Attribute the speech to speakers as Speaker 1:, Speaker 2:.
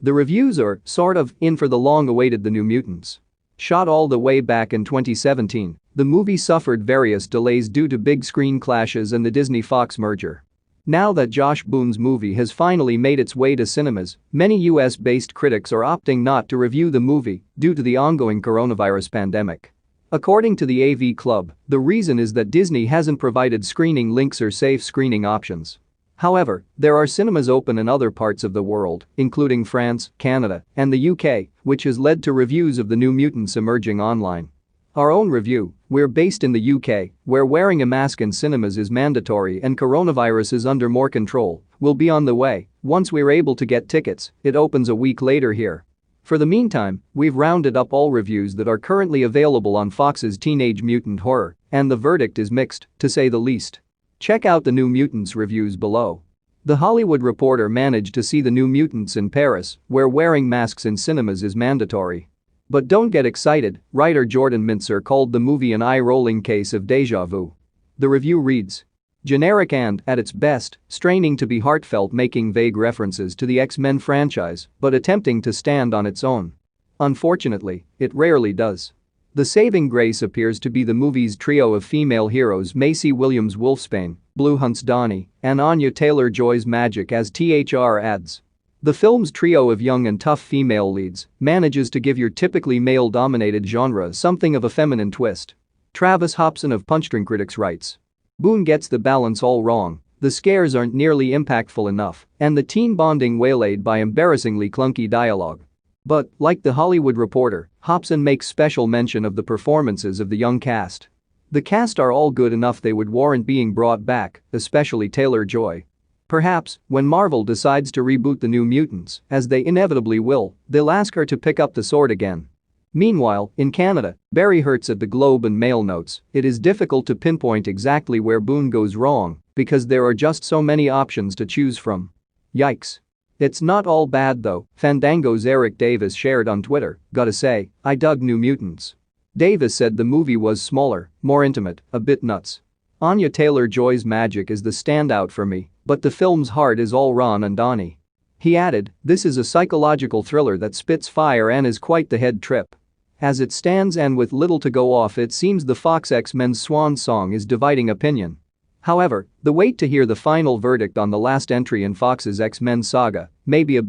Speaker 1: The reviews are, sort of, in for the long-awaited The New Mutants. Shot all the way back in 2017, the movie suffered various delays due to big screen clashes and the Disney-Fox merger. Now that Josh Boone's movie has finally made its way to cinemas, many US-based critics are opting not to review the movie due to the ongoing coronavirus pandemic. According to the AV Club, the reason is that Disney hasn't provided screening links or safe screening options. However, there are cinemas open in other parts of the world, including France, Canada, and the UK, which has led to reviews of The New Mutants emerging online. Our own review: we're based in the UK, where wearing a mask in cinemas is mandatory and coronavirus is under more control, will be on the way once we're able to get tickets. It opens a week later here. For the meantime, we've rounded up all reviews that are currently available on Fox's Teenage Mutant Horror, and the verdict is mixed, to say the least. Check out The New Mutants reviews below. The Hollywood Reporter managed to see The New Mutants in Paris, where wearing masks in cinemas is mandatory. But don't get excited, writer Jordan Mintzer called the movie an eye-rolling case of déjà vu. The review reads: generic and, at its best, straining to be heartfelt, making vague references to the X-Men franchise but attempting to stand on its own. Unfortunately, it rarely does. The saving grace appears to be the movie's trio of female heroes: Maisie Williams Wolfsbane, Blue Hunt's Donnie, and Anya Taylor-Joy's magic, as THR adds. The film's trio of young and tough female leads manages to give your typically male-dominated genre something of a feminine twist. Travis Hobson of Punchdrink Critics writes: Boone gets the balance all wrong, the scares aren't nearly impactful enough, and the teen bonding waylaid by embarrassingly clunky dialogue. But, like The Hollywood Reporter, Hobson makes special mention of the performances of the young cast. The cast are all good enough they would warrant being brought back, especially Taylor-Joy. Perhaps, when Marvel decides to reboot The New Mutants, as they inevitably will, they'll ask her to pick up the sword again. Meanwhile, in Canada, Barry Hertz at the Globe and Mail notes, it is difficult to pinpoint exactly where Boone goes wrong because there are just so many options to choose from. Yikes. It's not all bad though, Fandango's Eric Davis shared on Twitter: gotta say, I dug New Mutants. Davis said the movie was smaller, more intimate, a bit nuts. Anya Taylor-Joy's magic is the standout for me, but the film's heart is all Ron and Donnie. He added, this is a psychological thriller that spits fire and is quite the head trip. As it stands and with little to go off, it seems the Fox X-Men's swan song is dividing opinion. However, the wait to hear the final verdict on the last entry in Fox's X-Men saga may be a